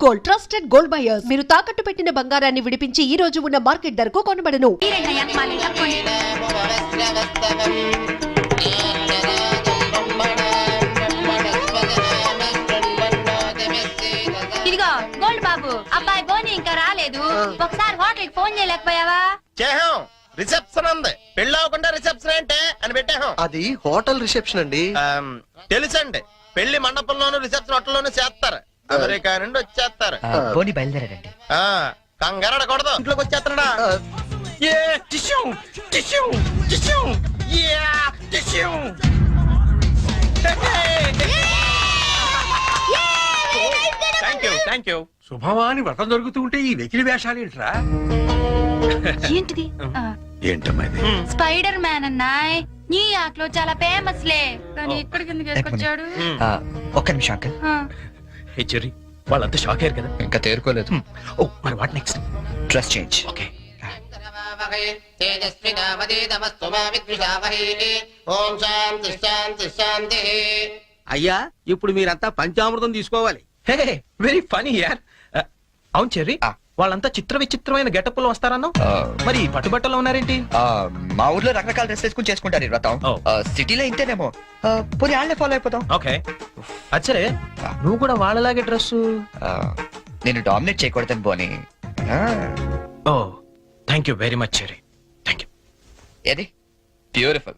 Gold, trusted gold buyers. మీరు తాకట్టు పెట్టిన బంగారాన్ని విడిపించి ఈ రోజు ఉన్న మార్కెట్ ధరకు కొనబడను. ఇదిగో గోల్డ్ బాబు, అబ్బాయి బోని ఇంకా రాలేదు. ఒకసారి హోటల్ కి ఫోన్ చేయలేకపోయావా? చేహాం. రిసెప్షన్ ఉంది, పెళ్లి అవ్వకుండా రిసెప్షన్ ఏంటే అని పెట్టాం. అది హోటల్ రిసెప్షన్ అండి. తెలుసండి, పెళ్లి మండపంలోను రిసెప్షన్ హోటల్లోనూ చేస్తారు. అమెరికా నుండి వచ్చేస్తారు. బోని బయలుదేరాడండి. కంగారడకూడదు, ఇంట్లోకి వచ్చేస్తున్నాడా? శుభమాని వ్రతం జరుగుతూ ఉంటే ఈ వెకిలి వేషాలు ఏంట్రా? ఏంటిది? ఏంటమ్మా ఇది? Spider man అన్నాయ్. న్యూయార్క్ లో చాలా ఫేమస్ లే, కానీ ఇక్కడికి ఎందుకు వేసుకొచ్చాడు? ఒక్క నిమిషం అంకల్. హే చెర్రీ, వాళ్ళంతా షాక్ అయ్యారు కదా? ఇంకా తేరుకోలేదు. ఓ మరి what next? Dress change. Okay. ఓం శాంతి శాంతి శాంతి. అయ్యా, ఇప్పుడు మీరంతా పంచామృతం తీసుకోవాలి. హే వెరీ ఫనీ యార్. అవును చెర్రీ, వాళ్ళంతా చిత్ర విచిత్రమైన గెటప్ లో వస్తారన్నావు, మరి పట్టుబట్టలో ఉన్నారేంటి? మా ఊర్లో రకరకాల డ్రెస్ వేసుకుని చేసుకుంటారు ఈ వ్రతం. సిటీలో ఇంతేనేమో. పోనీ వాళ్ళే ఫాలో అయిపోతాం. ఓకే, అచ్చరే నువ్వు కూడా వాళ్ళలాగే డ్రెస్. నేను డామినేట్ చేయకూడదని బోని. ఓ thank you very much cherry, thank you. ఏది బ్యూటిఫుల్.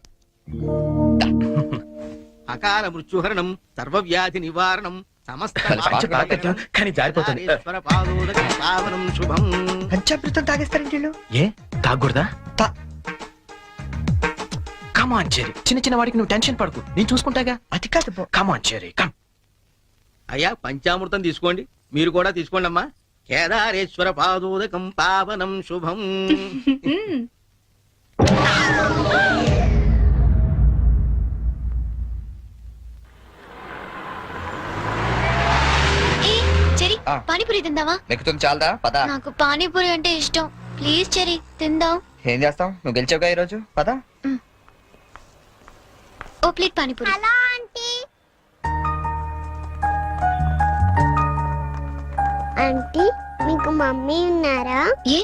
అకాల మృత్యుహరణం, సర్వవ్యాధి నివారణం, సమస్త కానీ జారిపోతుంది. పావనం శుభం. పంచామృతం తాగేస్తారండి వీళ్ళు. ఏ తాగకూడదా? కమాన్ చెర్రీ, చిన్న చిన్న వాడికి నువ్వు టెన్షన్ పడకు, నేను చూసుకుంటాగా. అది కాదు. కమాన్ చెర్రీ, కమ్. అయ్యా, పంచామృతం తీసుకోండి. మీరు కూడా తీసుకోండి అమ్మా. కేదారేశ్వర పాదోదకం పావనం శుభం. పానీపూరి తిందావా? నెక్కుతుంది చాలదా? పద. నాకు పానీపూరి అంటే ఇష్టం. ప్లీజ్ చెరి తిందాం. ఏం చేస్తాం, నువ్వు గెలిచావుగా ఈ రోజు. పద. ఓ plate panipuri. Hello aunty. Aunty, మీకు మమ్మీ ఉన్నారా? ఏ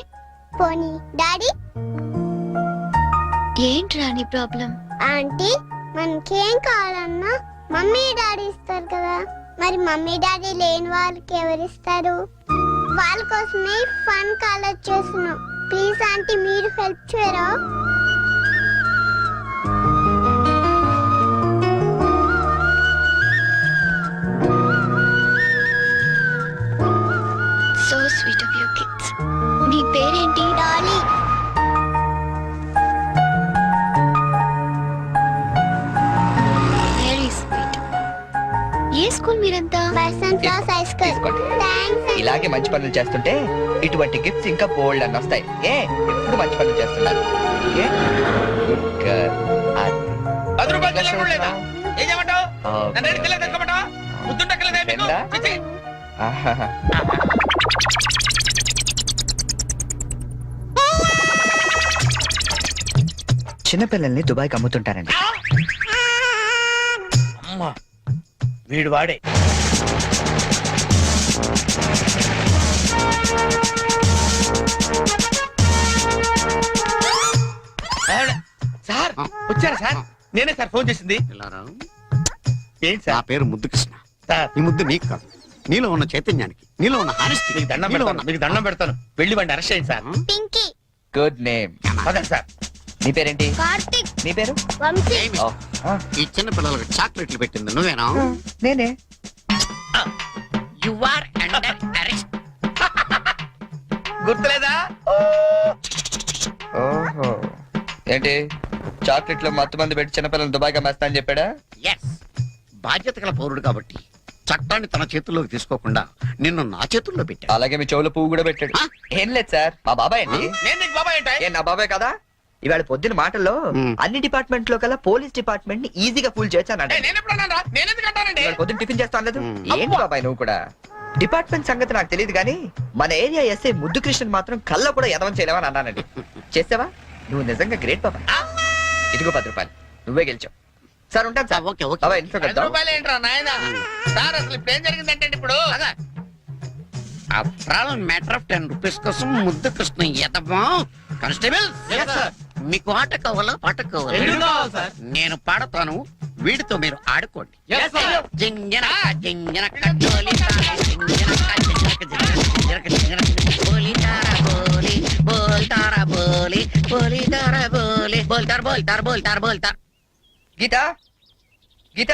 పోనీ డాడీ? ఏంట్రా నీ ప్రాబ్లం? ఆంటీ, మనకేం కావాలన్నా మమ్మీ డాడీ ఇస్తారు కదా, మరి మమ్మీ డాడీ లేని వాళ్ళకి ఎవరిస్తారు? వాళ్ళ కోసమే ఫన్ కాలేజ్ చేస్తున్నాం. ప్లీజ్ ఆంటీ, మీరు హెల్ప్ చేయరా? So sweet of you kids. నీ పేరేంటి? డాలీ. Very sweet. ఏ స్కూల్ మీరంతా? Basanth Rao high school. తీసుకోండి. థాంక్స్. ఇలాగే మంచి పనులు చేస్తుంటే ఇటువంటి గిఫ్ట్స్ ఇంకా బోల్డ్ అని వస్తాయి. ఎప్పుడు మంచి పనులు చేస్తున్నారు. ఏ? Good. అది. 10 రూపాయలు చిల్లర లేదా? ఏం చేయమంటావు? నన్ను అడిగి చిల్లర తెచ్చుకోమంటావా? బుద్ధుండక్కర్లేదా మీకు? రెండా? చిచ్చి. ఆహాహా. చిన్నపిల్లల్ని దుబాయ్కి అమ్ముతుంటారండి. అమ్మా, వీడు వాడే. సార్ వచ్చారా సార్? నేనే సార్ ఫోన్ చేసింది. ఏంటి సార్? నా పేరు ముద్దు కృష్ణ. సార్, ఈ ముద్దు నీకు కాదు, నీలో ఉన్న చైతన్యానికి, నీలో ఉన్న హానెస్టీ. మీకు దండం పెడతాను, మీకు దండం పెడతాను. వెళ్ళి వాడిని అరెస్ట్ చేయండి సార్. పింకీ. Good name. పదండి సార్. నీ పేరేంటి? కార్తిక్. నీ పేరు? వంశీ. ఓ, ఈ చిన్న పిల్లలకు చాక్లెట్లు పెట్టింది నువ్వేనా? నేనే. You are under arrest. గుర్తులేదా? ఓహో, ఏంటి చాక్లెట్ లో మత్తు మంది పెట్టి చిన్నపిల్లలు దుబాయ్కి అమ్మేస్తా అని చెప్పాడా? ఎస్, బాధ్యత గల పౌరుడు కాబట్టి చట్టాన్ని తన చేతుల్లోకి తీసుకోకుండా నిన్ను నా చేతుల్లో పెట్టా. అలాగే మీ చెవులో పువ్వు కూడా పెట్టాడు. ఏం లేదు సార్, మా బాబాయ్ అండి. నేను నీకు బాబాయ్ ఏంటి? ఏ, నా బాబాయ్ కదా. ఇవాళ పొద్దున మాటల్లో అన్ని డిపార్ట్మెంట్ లో కల్లా పోలీస్ డిపార్ట్మెంట్ ని ఈజీగా ఫుల్ చేశానండి. నేను ఎప్పుడు అన్నాను రా? నేను ఎందుకు అంటానండి? ఇవాళ పొద్దున టిఫిన్ చేస్తాను లేదు. ఏంటి బాబాయ్ నువ్వు కూడా? డిపార్ట్మెంట్ సంగతి నాకు తెలియదు కానీ మన ఏరియా ఎస్ఐ ముద్దు కృష్ణన్ మాత్రం కళ్ళ కూడా ఎదవం చేయలేమని అన్నానండి. చేసావా? నువ్వు నిజంగా గ్రేట్ బాబాయ్. ఇదిగో 10 రూపాయలు, నువ్వే గెలిచావు. సార్ ఉంటాను సార్. Okay okay. బాబాయ్ ఇంట్లో 10 రూపాయలు ఏంట్రా నాయనా? సార్ అసలు ఇప్పుడు ఏం జరిగిందంటే ఇప్పుడు మ్యాటర్ ఆఫ్ 10 రూపీస్ కోసం ముద్దు కృష్ణ ఎదవా. కానిస్టేబుల్ మీకు ఆట కావాలా పాట కావాలా? నేను పాడతాను, వీడితో మీరు ఆడుకోండి. జింజనక జింజనక జోలి తారా, జింజనక జింజనక జింజనక జింజనక బోలి తారా బోలి, బోల్ తారా బోలి, బోలి తారా బోలి, బోల్తార్ బోల్తార్ బోల్తార్ బోల్తార్. గీత గీత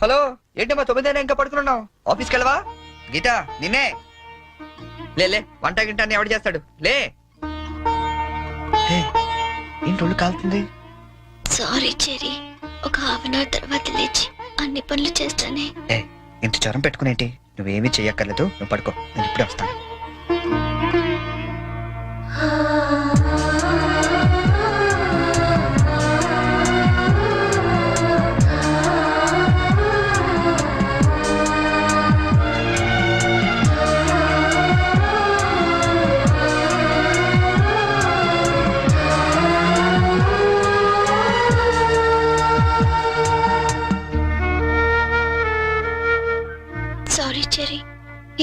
హలో, ఏంటమ్మా 9 ఇంకా పడుకున్నావు? ఆఫీస్కి వెళ్ళవా? గీత నిన్నే లే వంట గింట అని ఎవడు చేస్తాడు? లే ఏంటి ఒళ్ళు కాలుతుంది? సారీ చెరీ, ఒక హాఫ్ అన్ అవర్ తర్వాత లేచి అన్ని పనులు చేస్తానే. ఇంత జ్వరం పెట్టుకునేంటి? నువ్వేమీ చెయ్యక్కర్లేదు, నువ్వు పడుకో, నేను ఇప్పుడే వస్తాను. సారీ చెరీ,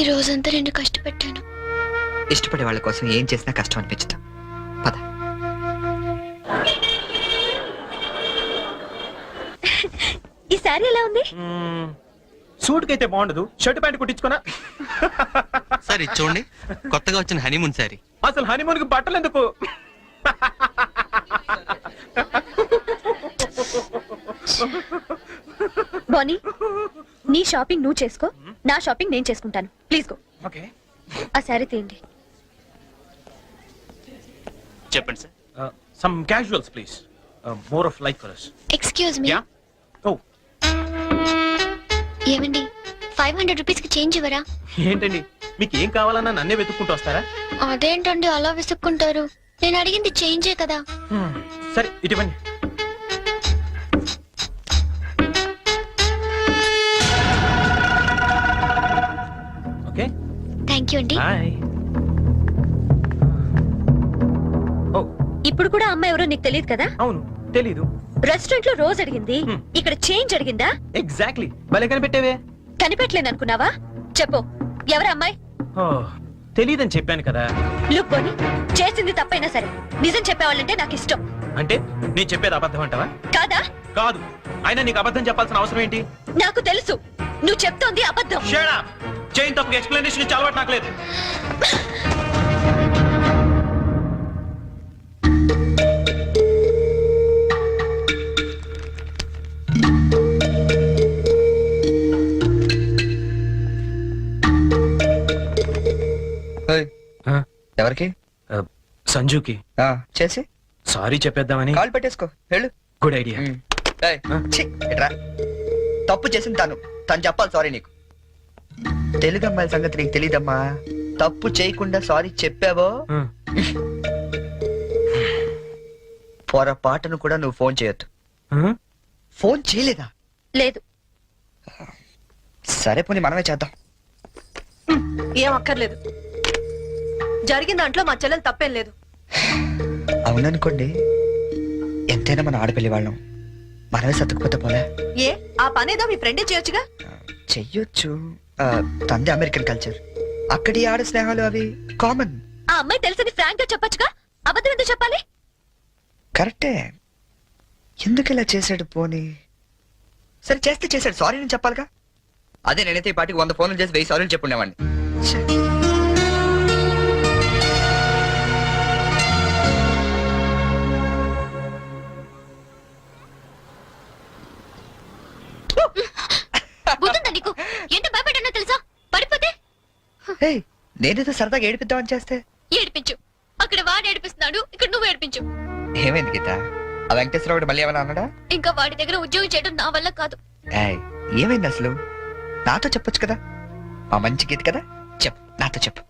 ఈ రోజంతా నిన్ను కష్టపెట్టాను. ఇష్టపడే వాళ్ళ కోసం ఏం చేసినా కష్టం అనిపించదు. పద. ఈ సారీ ఎలా ఉంది? సూట్ కైతే బాగుండదు, షర్ట్ ప్యాంట్ కుట్టించుకోనా? సార్ ఇది చూడండి, కొత్తగా వచ్చిన హనీమూన్ సారీ. అసలు హనీమూన్ కి బట్టలు ఎందుకు? బానీ, నీ షాపింగ్ నువ్వు చేసుకో, నా షాపింగ్ నేను చేసుకుంటాను. Please go. ఓకే, ఆ శారీ తీయండి. చెప్పండి sir. Some casuals please, more of like for us. Excuse me, yeah. ఓ, ఏమండి 500 రూపీస్ కి చేంజ్ ఇవ్వరా? ఏంటండి మీకు ఏం కావాలన్నా నన్నే వెతుక్కుంటూ వస్తారా? అదేంటండి అలా విసుక్కుంటారు? నేను అడిగింది చేంజే కదా. సరే ఇటువంటి. ఓకే, థ్యాంక్ యూ అండి. బాయ్. ఓ, ఇప్పుడు కూడా అమ్మాయి ఎవరో నీకు తెలియదు కదా? అవును తెలీదు. రెస్టారెంట్ లో రోజు అడిగింది, ఇక్కడ చేంజ్ అడిగిందా? ఎగ్జాక్ట్లీ, భలే కనిపెట్టేవే. కనిపెట్టలేను అనుకున్నావా? చెప్పు, ఎవరు అమ్మాయి? ఓ, తెలీదని చెప్పాను కదా. లుక్ బోని, చేసింది తప్పైనా సరే నిజం చెప్పేవాళ్ళంటే నాకు ఇష్టం. అంటే నేను చెప్పేది అబద్ధం అంటావా? కాదా? కాదు, అయినా నీకు అబద్ధం చెప్పాల్సిన అవసరం ఏంటి? నాకు తెలుసు నువ్వు చెప్తోంది అబద్ధం. Shut up! చైన్ తప్పకు ఎక్స్ప్లెనేషన్ ఇచ్చి అలవాటు నాకు లేదు. ఎవరికి? సంజుకి చేసి సారీ చెప్పేద్దామని. కాల్ పెట్టేసుకో, వెళ్ళు. Good idea. తప్పు చేసింది తను చెప్పాలి సారీ నీకు. తెలుగు అమ్మాయిల సంగతి నీకు తెలీదమ్మా. తప్పు చేయకుండా సారీ చెప్పావో పొరపాటును కూడా నువ్వు ఫోన్ చేయొద్దు. ఫోన్ చేయలేదా? లేదు. సరే పోనీ మనమే చేద్దాం. ఏం అక్కర్లేదు, జరిగిన దాంట్లో మా చెల్లెలు తప్పేం లేదు. అవుననుకోండి, ఎంతైనా మన ఆడపిల్లి వాళ్ళం, మనమే సర్దుకుపోతే పోలే. ఏ ఆ పనేదో మీ ఫ్రెండే చేయొచ్చుగా. చెయ్యొచ్చు, తంది అమెరికన్ కల్చర్, అక్కడి ఆడ స్నేహాలు అవి కామన్. ఆ అమ్మాయి తెలుసని ఫ్రాంక్ గా చెప్పొచ్చుగా, అబద్ధం ఎందుకు చెప్పాలి? కరెక్టే, ఎందుకు ఇలా చేశాడు? పోనీ సరే చేస్తే చేశాడు, సారీ నేను చెప్పాలిగా. అదే నేనైతే ఈ పాటికి 100 ఫోన్లు చేసి 1000 సారీలు చెప్పుండేవాడిని. నీకు ఎంత భయపడ్డానో తెలుసా? పడిపోతే నేనేదో సరదాగా ఏడిపిద్దామని చేస్తే ఏడిపించు. అక్కడ వాడు ఏడిపిస్తున్నాడు, ఇక్కడ నువ్వు ఏడిపించు. ఏమైంది గీత? ఆ వెంకటేశ్వరరావు మళ్ళీ ఏమన్నా అన్నాడా? ఇంకా వాడి దగ్గర ఉద్యోగం చేయడం నా వల్ల కాదు. ఏమైంది అసలు? నాతో చెప్పొచ్చు కదా, మా మంచి గీత కదా. చెప్పు, నాతో చెప్పు.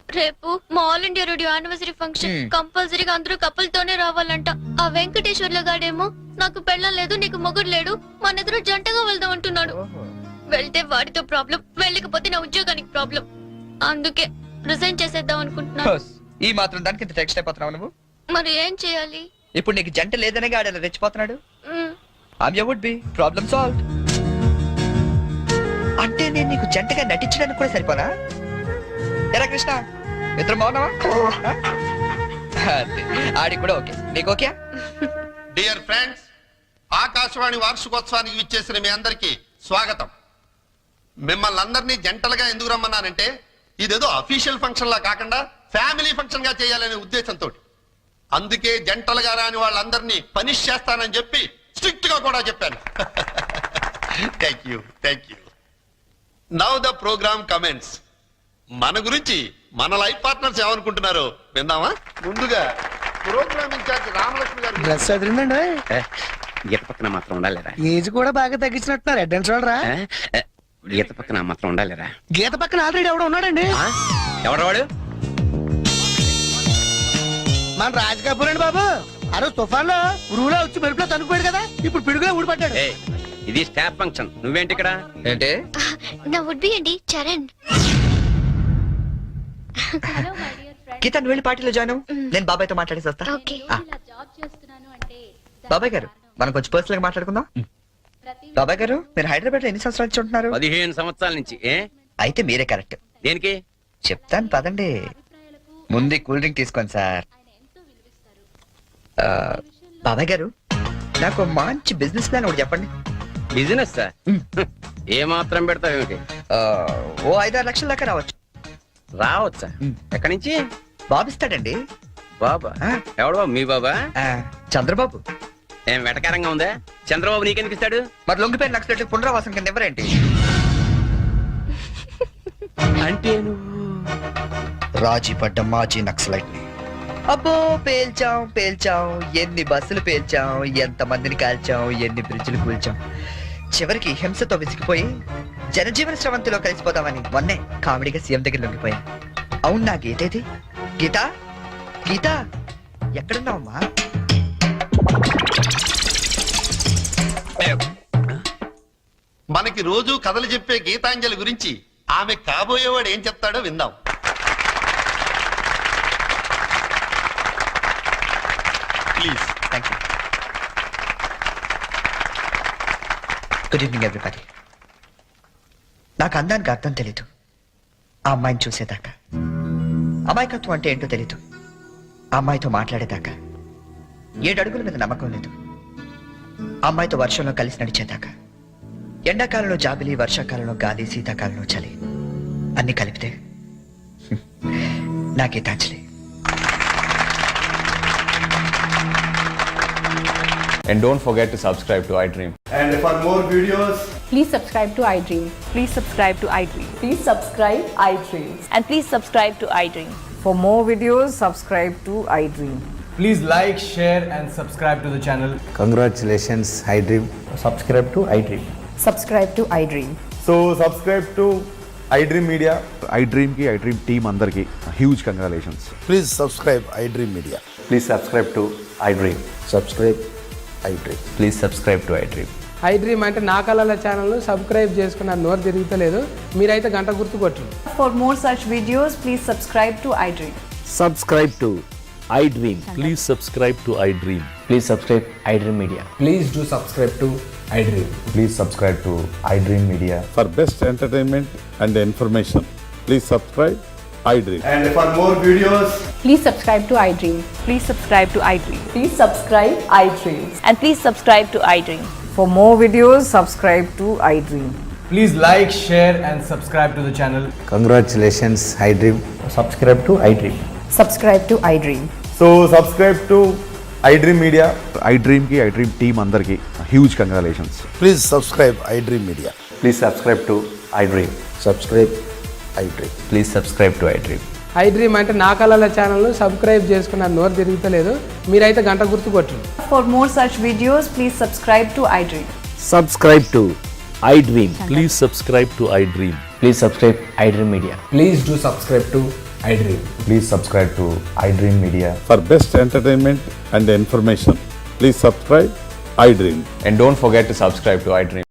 రేపు మా all India radio anniversary function, కంపల్సరీగా అందరూ కపుల్ తోనే రావాలంట. ఆ వెంకటేశ్వర్ల గాడేమో నాకు పెళ్ళం లేదు, నీకు మొగుడు లేడు, మన ఇద్దరు జంటగా వెళ్దాం అంటున్నాడు. వెళ్తే వాడితో ప్రాబ్లం, వెళ్ళకపోతే నా ఉద్యోగానికి ప్రాబ్లం. అందుకే రిజైన్ చేసేద్దాం అనుకుంటున్నాను. ఈ మాత్రం దానికి ఇంత టెక్స్ట్ అయిపోతున్నావు నువ్వు? మరి ఏం చేయాలి? ఇప్పుడు నీకు జంట లేదనే గాడు అలా రెచ్చిపోతున్నాడు. ఆమె వుడ్ బి ప్రాబ్లమ్ సాల్వ్. అంటే నేను నీకు జంటగా నటించడానికి కూడా సరిపోనా? ఎరా కృష్ణ, ఇద్దరు బాగున్నావా? ఆడి కూడా ఓకే, నీకు ఓకే? డియర్ ఫ్రెండ్స్, ఆకాశవాణి వార్షికోత్సవానికి విచ్చేసిన మీ అందరికీ స్వాగతం. మిమ్మల్ని అందరినీ జంటలుగా ఎందుకు రమ్మన్నానంటే ఇదేదో అఫీషియల్ ఫంక్షన్ లా కాకుండా ఫ్యామిలీ ఫంక్షన్ గా చేయాలనే ఉద్దేశంతో. అందుకే జంటలుగా రాని వాళ్ళందరినీ పనిష్ చేస్తానని చెప్పి స్ట్రిక్ట్ గా కూడా చెప్పాను. Thank you. Now the program comments. మన గురించి మన లైఫ్ పార్ట్నర్స్ ఏమనుకుంటున్నారో విందామా? ముందుగా ప్రోగ్రామ్ ఇన్ఛార్జ్ రామలక్ష్మి గారు. డ్రెస్ చదివిందండి. గీత పక్కన మాత్రం ఉండాలిరా. ఏజ్ కూడా బాగా తగ్గించినట్టున్నారు. అడ్వాన్స్ చూడరా. గీత పక్కన మాత్రం ఉండాలిరా. గీత పక్కన ఆల్రెడీ ఎవడో ఉన్నాడండి. ఎవడు వాడు? మన రాజ్ కపూర్ అండి బాబు. ఆ రోజు తుఫాన్ లో ఉరువులో వచ్చి మెరుపులో తనుకుపోయాడు కదా, ఇప్పుడు పిడుగులో ఊడిపడ్డాడు. ఇది స్టాఫ్ ఫంక్షన్, నువ్వేంటి ఇక్కడ? ఏంటి? నా వుడ్ బి అండి చరణ్. గీత నువ్వు వెళ్ళి పార్టీలో జాయిన్ అవ్వు. నేను బాబాయ్తో మాట్లాడేసి వస్తా. ఓకే. బాబాయ్ గారు, మనం కొంచెం పర్సనల్ గా మాట్లాడుకుందాం. బాబాయ్ గారు, మీరు హైదరాబాద్ లో ఎన్ని సంవత్సరాల నుంచి ఉంటున్నారు? 15 సంవత్సరాల నుంచి. అయితే మీరే కరెక్ట్. దేనికి? చెప్తాను పదండి. ముందు కూల్ డ్రింక్ తీసుకోండి సార్. బాబాయ్ గారు, నాకు మంచి బిజినెస్ ప్లాన్ ఒకటి చెప్పండి. బిజినెస్ ఏ మాత్రం పెడతావేమిటి? ఓ 5-6 లక్షల దాకా రావచ్చు. రావచ్చా? ఎక్కడి నుంచి? బాబిస్తాడండి. బాబా? ఎవడు బాబు? మీ బాబా? చంద్రబాబు. ఏం వెటకారంగా ఉందా? చంద్రబాబు నీకెందుకు ఇస్తాడు? మరి లొంగిపోయిన నక్సలైట్ పునరావాసం కింద ఎవరేంటి? అంటే నువ్వు రాజీ పడ్డ మాజీ నక్సలైట్ ని. అబ్బో, పేల్చాం. ఎన్ని బస్సులు పేల్చాం, ఎంత మందిని కాల్చాం, ఎన్ని బ్రిడ్జిలు కూల్చాం. చివరికి హింసతో విసిగిపోయి జనజీవన స్రవంతిలో కలిసిపోతామని మొన్నే కామెడీగా సీఎం దగ్గర లొంగిపోయా. అవును, నా గీతేది? గీత ఎక్కడున్నావమ్మా? మనకి రోజు కథలు చెప్పే గీతాంజలి గురించి ఆమె కాబోయేవాడు ఏం చెప్తాడో విందాం. Please. Thank you. Good evening everybody. నాకు అందానికి అర్థం తెలీదు ఆ అమ్మాయిని చూసేదాకా. అమాయకత్వం అంటే ఏంటో తెలీదు ఆ అమ్మాయితో మాట్లాడేదాకా. 7 అడుగుల మీద నమ్మకం లేదు ఆ అమ్మాయితో వర్షంలో కలిసి నడిచేదాకా. ఎండాకాలంలో జాబిలి, వర్షాకాలంలో గాలి, శీతాకాలంలో చలి, అన్ని కలిపితే నా Gitanjali. And don't forget to subscribe to iDream. And for more videos, Please subscribe to iDream. Please subscribe to iDream. Please subscribe iDream. And please subscribe to iDream. For more videos, subscribe to iDream. Please like, share and subscribe to the channel. congratulations, iDream. Subscribe to iDream. Subscribe to iDream. So subscribe to iDream Media. iDream ki iDream team andarki huge congratulations. Please subscribe iDream Media. Please subscribe to iDream. Subscribe iDream. Please subscribe to iDream. iDream అంటే నా కళల channel subscribe చేసుకున్న నోరు తిరుగుతలేదు. మీరైతే గంట గుర్తు కొట్టండి. For more such videos, please subscribe to iDream. Subscribe to iDream. Please subscribe to iDream. Please subscribe iDream Media. Please do subscribe to iDream. Please subscribe to iDream Media. For best entertainment and information, please subscribe iDream. And for more videos, Please subscribe to iDream. Please subscribe to iDream. Please subscribe iDream. And please subscribe to iDream. For more videos, subscribe to iDream. Please like, share and subscribe to the channel. congratulations, iDream. Subscribe to iDream. Subscribe to iDream. So subscribe to iDream Media. iDream ki iDream team andarki huge congratulations. Please subscribe iDream Media. Please subscribe to iDream. Subscribe iDream. Please subscribe to iDream. iDream అంటే నా కళల channel subscribe చేసుకున్న నోరు తిరుగుతలేదు. మీరైతే గంట గుర్తు కొట్టండి. For more such videos, please subscribe to iDream. Subscribe to iDream. Please subscribe to iDream. Please subscribe iDream Media. Please do subscribe to iDream. Please subscribe to iDream Media. For best entertainment and information, please subscribe iDream. And don't forget to subscribe to iDream.